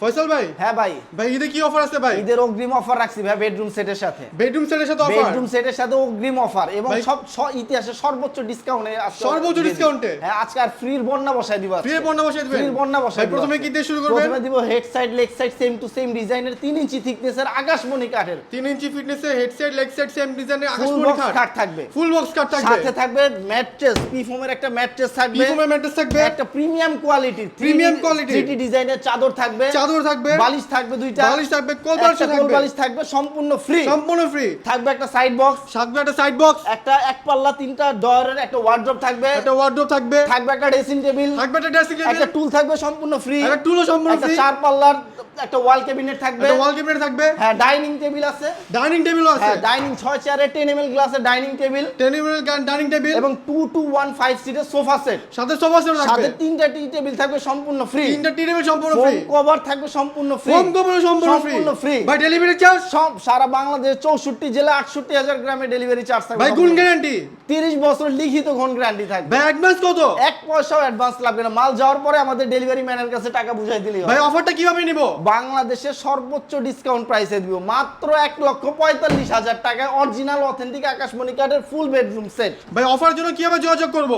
ফয়সাল ভাই, হ্যাঁ ভাই, ভাই ঈদে কি অফার আছে ভাই? ঈদের অগ্রিম অফার রাখছি ভাই বেডরুম সেটের সাথে। বেডরুম সেটের সাথে অফার? বেডরুম সেটের সাথে অগ্রিম অফার এবং ভাই, সব ইতিহাসে সর্বোচ্চ ডিসকাউন্টে আজকে সর্বোচ্চ ডিসকাউন্টে? হ্যাঁ, আজকে আর ফ্রির বন্যা বসায় দিব। ফ্রি বন্যা বসাই দিবেন? ফ্রির বন্যা বসায় ভাই দিব। প্রথমে কি দিয়ে শুরু করবেন? প্রথমে দিব head side leg side same to same ডিজাইনের 3 ইঞ্চি থিকনেসের আকাশমণি কাঠের 3 ইঞ্চি ফিটনেসে head side leg side same ডিজাইনের ফুল আকাশমণি বক্স কাঠ থাকবে। ফুল বক্স কাট থাকবে। সাথে থাকবে ম্যাট্রেস, পিফোমের একটা ম্যাট্রেস থাকবে। পিফোমের ম্যাট্রেস থাকবে। একটা প্রিমিয়াম কোয়ালিটির প্রিমিয়াম কোয়ালিটির 3D ডিজাইনের চাদর থাকবে। চাদর থাকবে। বালিশ থাকবে দুইটা। বালিশ থাকবে, কোল বালিশ থাকবে। কোল বালিশ থাকবে সম্পূর্ণ ফ্রি। সম্পূর্ণ ফ্রি। থাকবে একটা সাইড বক্স, থাকবে একটা সাইড বক্স, একটা এক পাল্লা 3টা ডয়ারের একটা ওয়ার্ড্রপ থাকবে। একটা ওয়ার্ডরোব থাকবে, থাকবে একটা ড্রেসিং টেবিল, থাকবে একটা ড্রেসিং টেবিল, একটা টুল থাকবে সম্পূর্ণ ফ্রি। একটা টুলও সম্পূর্ণ একটা ফ্রি। 4 পাল্লার একটা ওয়াল ক্যাবিনেট থাকবে। একটা ওয়াল ক্যাবিনেট থাকবে। হ্যাঁ, ডাইনিং টেবিল আছে। ডাইনিং টেবিলও আছে। হ্যাঁ, ডাইনিং 6 চেয়ারের 10 ml গ্লাসের dining table 10 ml dining table এবং 2 to 1 5 সিটের সোফা সেট। সাথে সোফা সেট থাকবে। সাথে 3টা টি টেবিল থাকবে সম্পূর্ণ ফ্রি। 3টা টি টেবিল সম্পূর্ণ ফোম ফ্রি। কভার থাকবে সম্পূর্ণ ফ্রি। হোম কভার সম্পূর্ণ ফ্রি। ভাই ডেলিভারি চার্জ সব সারা বাংলাদেশ 64 জেলা 68,000 গ্রামে ডেলিভারি চার্জ থাকবে। ভাই গুণ গ্যারান্টি 30 বছর লিখিত গুণ গ্যারান্টি থাকবে। ভাই অ্যাডভান্স কত? এক পয়সাও অ্যাডভান্স লাগবে না, মাল যাওয়ার পরে আমাদের ডেলিভারি ম্যানের কাছে টাকা বুঝাই দিলেই ভাই হবে। অফারটা কিভাবে নিব? বাংলাদেশের সর্বোচ্চ ডিসকাউন্ট প্রাইসে দিব মাত্র 1,45,000 টাকায় অরিজিনাল অথেন্টিক আকাশমণি কাঠের ফুল বেডরুম সেট। ভাই অফার জন্য কিভাবে যোগাযোগ করব?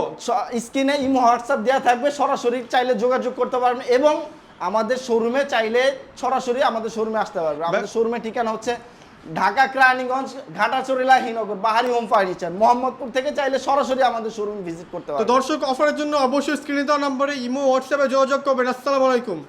স্ক্রিনে ইমো হোয়াটসঅ্যাপ দেওয়া থাকবে, সরাসরি চাইলে যোগাযোগ করতে পারবেন এবং আমাদের শোরুমে চাইলে সরাসরি আমাদের শোরুমে আসতে পারবে। আমাদের শোরুমের ঠিকানা হচ্ছে ঢাকা কেরানীগঞ্জ ঘাটাচড়িলা হিনগর বাহারি হোম ফার্নিচার মোহাম্মদপুর থেকে চাইলে সরাসরি আমাদের শোরুম ভিজিট করতে তো পারবে। দর্শক অফারের জন্য অবশ্যই স্ক্রিনে দেওয়া নম্বরে ইমো হোয়াটসঅ্যাপে যোগাযোগ করবেন। আসসালামু আলাইকুম।